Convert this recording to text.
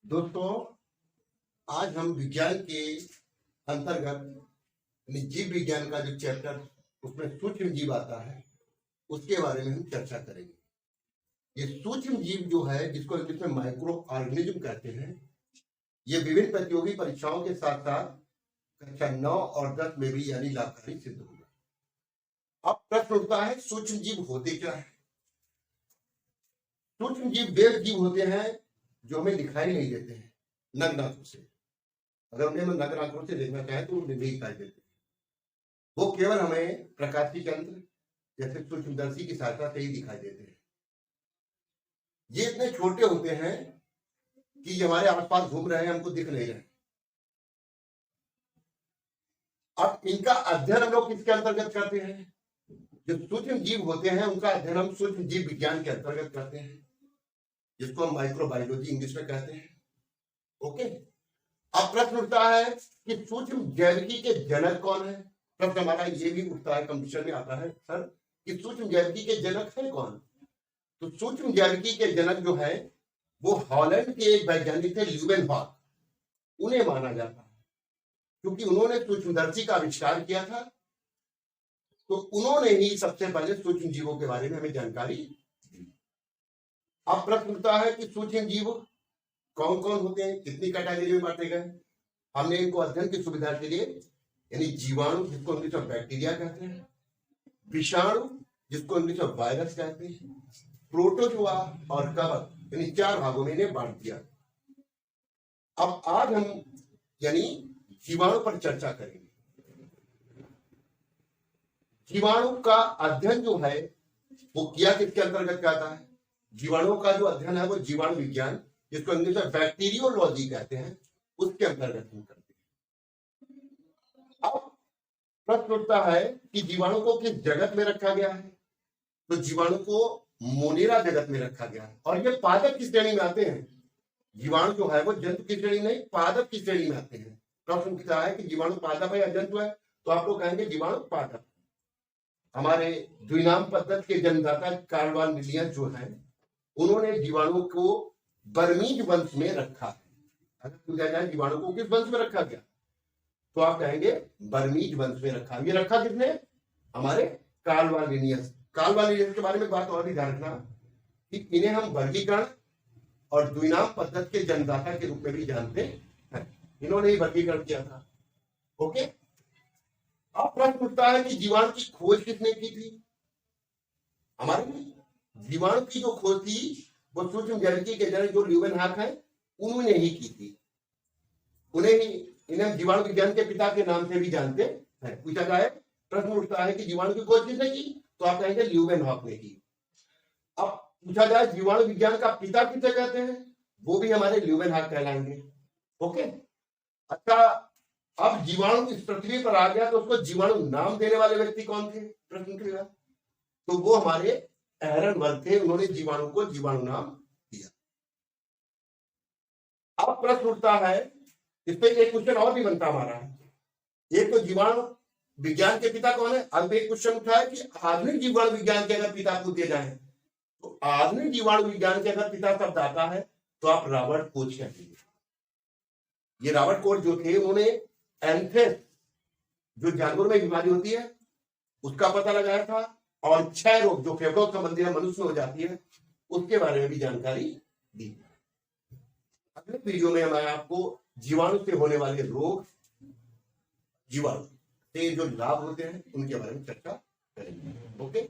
दोस्तों, आज हम विज्ञान के अंतर्गत जीव विज्ञान का जो चैप्टर उसमें सूक्ष्म जीव आता है उसके बारे में हम चर्चा करेंगे। ये सूक्ष्म जीव जो है, जिसको इंग्लिश में माइक्रो ऑर्गेनिज्म कहते हैं, ये विभिन्न प्रतियोगी परीक्षाओं के साथ साथ कक्षा 9 और 10 में भी यानी लाभकारी सिद्ध होगा। अब प्रश्न उठता है, सूक्ष्म जीव होते क्या है? सूक्ष्म जीव वे जीव होते हैं जो हमें दिखाई नहीं देते हैं नग्न आंखों से। अगर उन्हें हम नग्न आंखों से देखना चाहें तो उन्हें नहीं दिखाई देते। वो केवल हमें प्रकाशीय यंत्र जैसे सूक्ष्मदर्शी की सहायता से ही दिखाई देते हैं। ये इतने छोटे होते हैं कि ये हमारे आसपास घूम रहे हैं, हमको दिख नहीं रहे। अब इनका अध्ययन हम लोग किसके अंतर्गत करते हैं? जो सूक्ष्म जीव होते हैं उनका अध्ययन हम सूक्ष्म जीव विज्ञान के अंतर्गत करते हैं, जिसको हम माइक्रोबायोलॉजी इंग्लिश में कहते हैं। ओके, अब प्रश्न उठता है कि सूक्ष्म जैविकी के जनक कौन है? प्रश्न हमारा ये भी उठता है, कंपटीशन में आता है, सर कि सूक्ष्म जैविकी के जनक है कौन? तो सूक्ष्म जैविकी के जनक जो है वो हॉलैंड के एक वैज्ञानिक थे, ल्यूवेनहॉक। उन्हें माना जाता है क्योंकि उन्होंने सूक्ष्मदर्शी का आविष्कार किया था। तो उन्होंने ही सबसे पहले सूक्ष्म जीवों के बारे में हमें जानकारी दी। अब प्रश्न उठता है कि सूक्ष्म जीव कौन कौन होते हैं, कितनी कैटेगरी में बांटे गए? हमने इनको अध्ययन की सुविधा के लिए यानी जीवाणु, जिसको इंग्लिश में बैक्टीरिया कहते हैं, विषाणु जिसको इंग्लिश में वायरस कहते हैं, प्रोटोजोआ और कवक, यानी 4 भागों में इन्हें बांट दिया। अब आज हम यानी जीवाणु पर चर्चा करेंगे। जीवाणु का अध्ययन जो है वो किया किसके अंतर्गत आता है? जीवाणुओं का जो अध्ययन है वो जीवाणु विज्ञान, जिसको इंग्लिश में बैक्टीरियोलॉजी कहते हैं, उसके अंतर्गत हम करते हैं। अब प्रश्न उठता है कि जीवाणु को किस जगत में रखा गया है? तो जीवाणु को मोनेरा जगत में रखा गया है और ये पादप की श्रेणी में आते हैं। जीवाणु जो है वो जंतु की श्रेणी नहीं, पादप की श्रेणी में आते हैं। प्रश्न उठता है कि जीवाणु पादप है या जंतु है? तो आप लोग कहेंगे जीवाणु पादप। हमारे द्विनाम पद्धति के जन्मदाता कार्ल वॉन लिनियस जो है, उन्होंने जीवाणु को बर्मीज वंश में रखा है। अगर पूछा जाए जीवाणु को किस वंश में रखा गया, तो आप कहेंगे बर्मीज वंश में रखा। ये रखा किसने? हमारे Carl von Linnaeus. Carl von Linnaeus के बारे में बात और भी ध्यान रखना कि इन्हें हम वर्गीकरण और द्विनाम पद्धति के जन्मदाता के रूप में भी जानते हैं। इन्होंने ही वर्गीकरण किया था। ओके, अब प्रश्न उठता है कि जीवाणु की खोज किसने की थी? हमारे जीवाणु की जो खोज थी वो सूक्ष्म जैविकी के जनक जो ल्यूवेनहॉक है उन्होंने ही की थी। इन्हें जीवाणु विज्ञान के पिता के नाम से भी जानते हैं। पूछा जाए, प्रश्न उठता है कि जीवाणु की खोज किसने की, तो आप कहेंगे ल्यूवेनहॉक ने की। अब पूछा जाए जीवाणु विज्ञान का पिता किसे कहते हैं, वो भी हमारे ल्यूवेनहॉक कहलाएंगे। ओके, अच्छा, अब जीवाणु इस पृथ्वी पर आ गया तो उसको जीवाणु नाम देने वाले व्यक्ति कौन थे? प्रश्न उठेगा, तो वो हमारे एहरनबर्ग थे। उन्होंने जीवाणु को जीवाणु नाम दिया। अब प्रश्न उठता है, इस पे एक क्वेश्चन और भी बनता हमारा। एक तो जीवाणु विज्ञान के पिता कौन है? अब एक क्वेश्चन उठा है कि आधुनिक जीवाणु विज्ञान के अगर पिता पूछे जाए तो आधुनिक जीवाणु विज्ञान के अगर पिता शब्द आता है तो आप रॉबर्ट कोच कहेंगे। ये रॉबर्ट कोच जो थे, उन्होंने एंथ्रेक्स जो जानवरों में बीमारी होती है उसका पता लगाया था, और क्षय रोग जो फेफड़ों संबंधी मनुष्य में हो जाती है उसके बारे में भी जानकारी दी। अगले वीडियो में मैं आपको जीवाणु से होने वाले रोग, जीवाणु से जो लाभ होते हैं उनके बारे में चर्चा करेंगे। ओके।